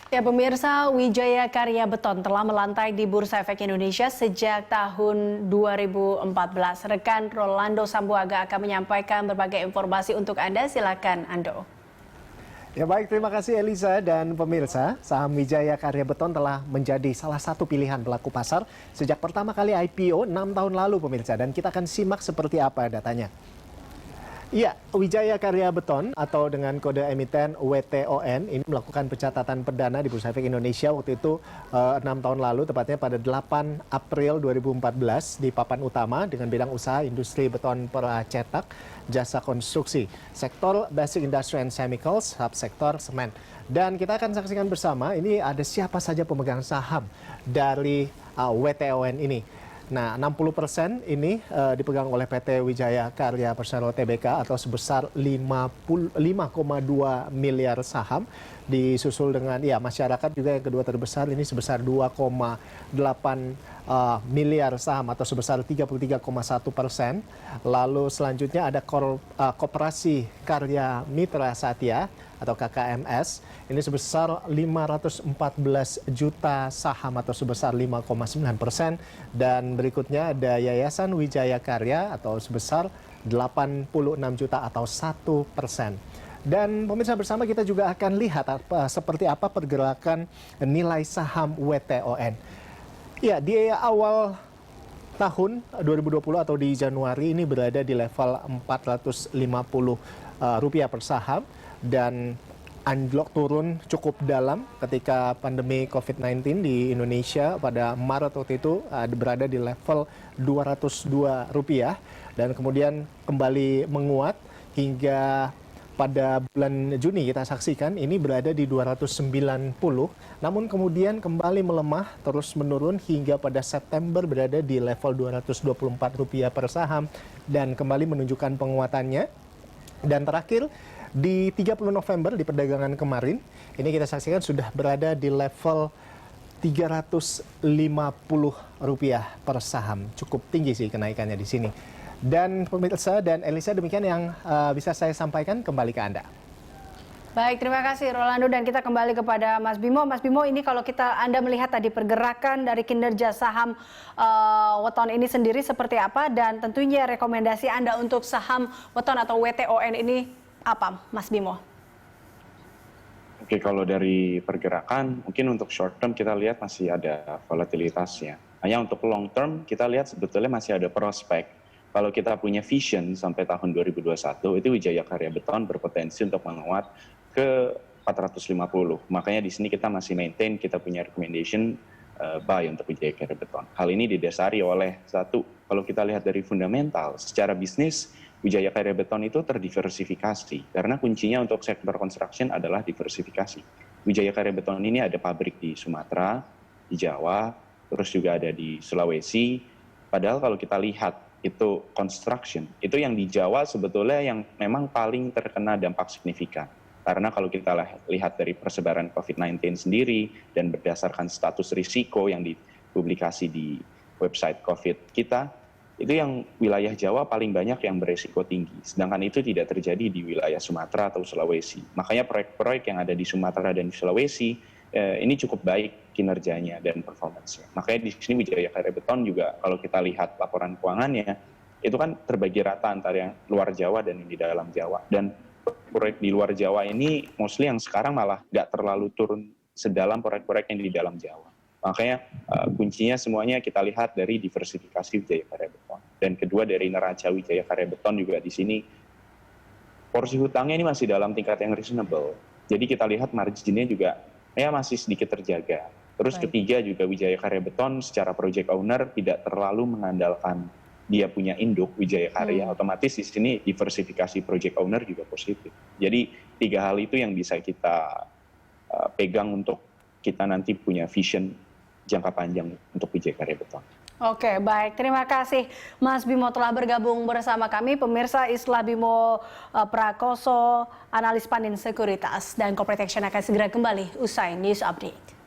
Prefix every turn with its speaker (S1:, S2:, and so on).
S1: Ya pemirsa, Wijaya Karya Beton telah melantai di Bursa Efek Indonesia sejak tahun 2014. Rekan Rolando Sambuaga akan menyampaikan berbagai informasi untuk Anda. Silakan Ando.
S2: Ya baik, terima kasih Eliza dan pemirsa. Saham Wijaya Karya Beton telah menjadi salah satu pilihan pelaku pasar sejak pertama kali IPO 6 tahun lalu pemirsa. Dan kita akan simak seperti apa datanya. Ya, Wijaya Karya Beton atau dengan kode emiten WTON ini melakukan pencatatan perdana di Bursa Efek Indonesia waktu itu 6 tahun lalu, tepatnya pada 8 April 2014 di papan utama dengan bidang usaha industri beton cetak, jasa konstruksi, sektor basic industry and chemicals, subsektor semen. Dan kita akan saksikan bersama ini ada siapa saja pemegang saham dari WTON ini. Nah, 60% ini dipegang oleh PT Wijaya Karya Persero Tbk atau sebesar 5,2 miliar saham. Disusul dengan masyarakat juga yang kedua terbesar ini sebesar 2,8 miliar saham atau sebesar 33,1%. Lalu selanjutnya ada Koperasi Karya Mitra Satya atau KKMS ini sebesar 514 juta saham atau sebesar 5,9%, dan berikutnya ada Yayasan Wijaya Karya atau sebesar 86 juta atau 1%. Dan pemirsa, bersama kita juga akan lihat seperti apa pergerakan nilai saham WTON. Ya, di awal tahun 2020 atau di Januari ini berada di level Rp450 per saham dan anjlok turun cukup dalam ketika pandemi COVID-19 di Indonesia pada Maret waktu itu berada di level Rp202 dan kemudian kembali menguat hingga pada bulan Juni kita saksikan ini berada di 290, namun kemudian kembali melemah terus menurun hingga pada September berada di level Rp224 per saham dan kembali menunjukkan penguatannya. Dan terakhir di 30 November di perdagangan kemarin ini kita saksikan sudah berada di level Rp350 per saham. Cukup tinggi sih kenaikannya di sini. Dan pemirsa dan Elisa, demikian yang bisa saya sampaikan, kembali ke Anda.
S1: Baik, terima kasih Rolando, dan kita kembali kepada Mas Bimo. Mas Bimo, ini kalau Anda melihat tadi pergerakan dari kinerja saham Weton ini sendiri seperti apa, dan tentunya rekomendasi Anda untuk saham Weton atau WTON ini apa, Mas Bimo?
S3: Oke, kalau dari pergerakan, mungkin untuk short term kita lihat masih ada volatilitasnya. Hanya untuk long term kita lihat sebetulnya masih ada prospek. Kalau kita punya vision sampai tahun 2021, itu Wijaya Karya Beton berpotensi untuk menguat ke 450. Makanya di sini kita masih maintain, kita punya recommendation buy untuk Wijaya Karya Beton. Hal ini didasari oleh satu, kalau kita lihat dari fundamental, secara bisnis Wijaya Karya Beton itu terdiversifikasi. Karena kuncinya untuk sektor construction adalah diversifikasi. Wijaya Karya Beton ini ada pabrik di Sumatera, di Jawa, terus juga ada di Sulawesi. Padahal kalau kita lihat itu construction, itu yang di Jawa sebetulnya yang memang paling terkena dampak signifikan. Karena kalau kita lihat dari persebaran COVID-19 sendiri dan berdasarkan status risiko yang dipublikasi di website COVID kita, itu yang wilayah Jawa paling banyak yang beresiko tinggi. Sedangkan itu tidak terjadi di wilayah Sumatera atau Sulawesi. Makanya proyek-proyek yang ada di Sumatera dan di Sulawesi ini cukup baik kinerjanya dan performance-nya. Makanya di sini Wijaya Karya Beton juga kalau kita lihat laporan keuangannya, itu kan terbagi rata antara yang luar Jawa dan yang di dalam Jawa. Dan proyek di luar Jawa ini mostly yang sekarang malah nggak terlalu turun sedalam proyek-proyek yang di dalam Jawa. Makanya kuncinya semuanya kita lihat dari diversifikasi Wijaya Karya Beton. Dan kedua dari neraca Wijaya Karya Beton juga di sini porsi hutangnya ini masih dalam tingkat yang reasonable. Jadi kita lihat marginnya juga masih sedikit terjaga. Terus ketiga juga Wijaya Karya Beton secara project owner tidak terlalu mengandalkan dia punya induk Wijaya Karya, otomatis di sini diversifikasi project owner juga positif. Jadi tiga hal itu yang bisa kita pegang untuk kita nanti punya vision jangka panjang untuk Wijaya Karya Beton.
S1: Oke, baik. Terima kasih Mas Bimo telah bergabung bersama kami. Pemirsa, Islah Bimo Prakoso, analis Panin Sekuritas dan Corporate Action akan segera kembali usai News Update.